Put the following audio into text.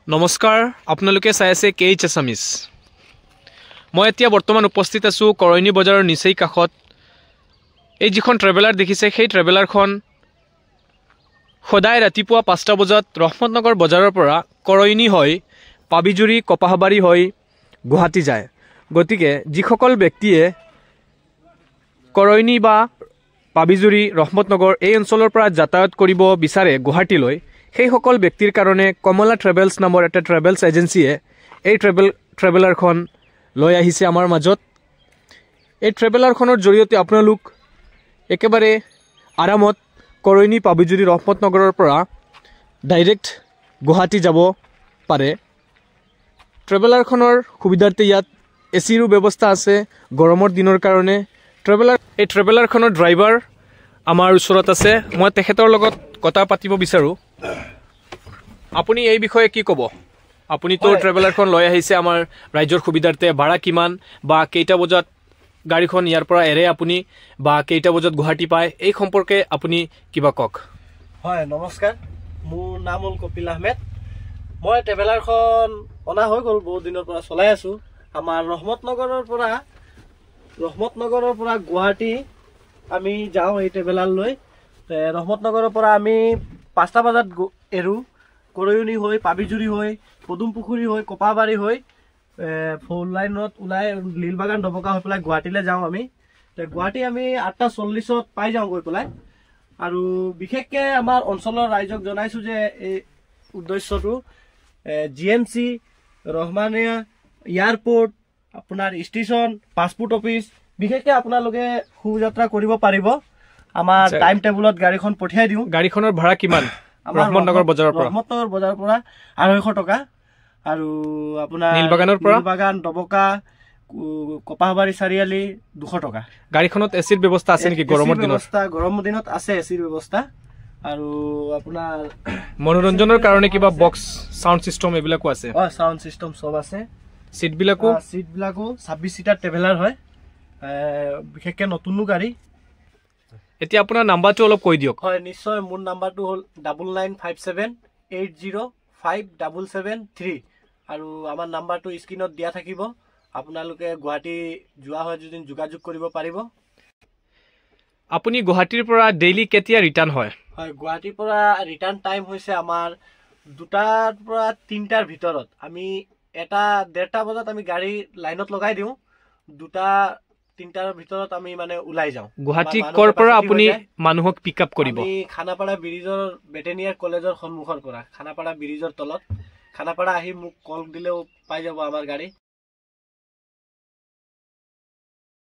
নমস্কাৰ আপোনালোকে চাই আছে কেইচ আছামিজ মই এতিয়া বৰ্তমান উপস্থিত আছো কৰৈনী বজাৰৰ নিচেই কাষত এই যিখন ট্ৰেভেলাৰ দেখিছে সেই ট্ৰেভেলাৰখন সদায় ৰাতিপুৱা 5টা বজাত ৰহমতনগৰ বজাৰৰ পৰা কৰৈনী হৈ পাবিজুৰি কপাহবাৰী হৈ গুৱাহাটী যায় গতিকে যিসকল ব্যক্তিয়ে কৰৈনী বা পাবিজুৰি ৰহমতনগৰ এই অঞ্চলৰ পৰা যাতায়াত কৰিব বিচাৰে গুৱাহাটীলৈ সেই সকল ব্যক্তিৰ কাৰণে কমলা ট্ৰেভেলছ নামৰ এটা ট্ৰেভেলছ এজেন্সিয়ে এই ট্ৰেভেলাৰখন লৈ আহিছে আমাৰ মাজত এই ট্ৰেভেলাৰখনৰ জৰিয়তে আপোনালোক একেবাৰে আৰামত কৰৈনী পাবিজুৰি ৰহমতনগৰৰ পৰা ডাইৰেক্ট গুৱাহাটী যাব পাৰে ট্ৰেভেলাৰখনৰ সুবিধাৰ্থে ইয়াত এচিৰো ব্যৱস্থা আছে গৰমৰ দিনৰ কাৰণে এই ট্ৰেভেলাৰখনৰ ড্ৰাইভাৰ আমাৰ ওচৰত আছে মই তেখেতৰ লগত কথা পাতিব বিচাৰো আপুনি এই বিষয়ে কি ক'ব আপুনি তো ট্ৰেভেলাৰখন লৈ আহিছে আমাৰ ৰাজ্যৰ সুবিধাৰ্থে ভাড়া কিমান বা কেইটা বজাত গাড়ীখন ইয়াৰ পৰা এৰে আপুনি বা কেইটা বজাত গুৱাহাটী পায় এই সম্পৰ্কে আপুনি কিবা কক হয় নমস্কাৰ মোৰ নাম হ'ল কপিল আহমেদ মই ট্ৰেভেলাৰখন অনা হৈ গ'ল বহুত দিনৰ পৰা চলাই আছো আমাৰ ৰহমতনগৰৰ পৰা গুৱাহাটী আমি যাওঁ এই ট্ৰেভেলাৰ লৈ ৰহমতনগৰৰ পৰা আমি 5টা বজাত এৰো কৰৈনী হৈ পাবিজুৰি হৈ পদুমপুখুৰী হৈ কপাহবাৰী হৈ ফ'ৰ লাইনত ওলাই লীলবাগান ডবকা হৈ পেলাই গুৱাহাটীলৈ যাওঁ আমি গুৱাহাটী আমি 8:40 পাই যাওঁ গৈ পেলাই আৰু বিশেষকৈ আমাৰ অঞ্চলৰ ৰাইজক জনাইছোঁ যে এই উদ্দেশ্যটো GMC ৰহমানিয়া এয়াৰপোৰ্ট আপোনাৰ ষ্টেচন পাছপোৰ্ট অফিচ বিশেষকৈ আপোনালোকে সুযাত্ৰা কৰিব পাৰিব আমাৰ টাইম টেবুলত গাড়ীখন পঠিয়াই দিওঁ গাড়ীখনৰ ভাড়া কিমান ৰহমতনগৰ বজাৰৰ পৰা 250 টকা আৰু আপোনাৰ নীলবাগান ডবকা কপাহবাৰী চাৰিআলি 200 টকা গাড়ীখনত এচিৰ ব্যৱস্থা আছে নেকি গৰমৰ দিনত আছে এচিৰ ব্যৱস্থা আৰু আপোনাৰ মনোৰঞ্জনৰ কাৰণে কিবা বক্স সাউন্ড সিস্টেম এবিলাকো আছে সাউন্ড সিস্টেম সব আছে সিট বিলাকো 26 সিটাৰ ট্ৰেভেলাৰ হয় বিশেষকৈ নতুন গাড়ী এতিয়া আপোনাৰ নাম্বাৰটো অলপ কৈ দিয়ক হয় নিশ্চয় মোৰ নাম্বাৰটো হ'ল 9957805773 আৰু আমাৰ নাম্বাৰটো স্ক্ৰীনত দিয়া থাকিব আপোনালোকে গুৱাহাটী যোৱা হয় যদি যোগাযোগ কৰিব পাৰিব আপুনি গুৱাহাটীৰ পৰা ডেইলি কেতিয়া ৰিটাৰ্ণ হয় হয় গুৱাহাটীৰ পৰা ৰিটাৰ্ণ টাইম হৈছে আমাৰ 2টাৰ পৰা 3টাৰ ভিতৰত আমি 1:30 বজাত আমি গাড়ী লাইনত লগাই দিওঁ 2-3টাৰ ভিতৰত আমি মানে ওলাই যাওঁ গুৱাহাটী কৰ পৰা আপুনি মানুহক পিক আপ কৰিব আমি খানাপাৰা ব্ৰিজৰ বেটেনিয়াৰ কলেজৰ সন্মুখৰ পৰা খানাপাৰা ব্ৰিজৰ তলত খানাপাৰা আহি মোক কল দিলেও পাই যাব আমাৰ গাড়ী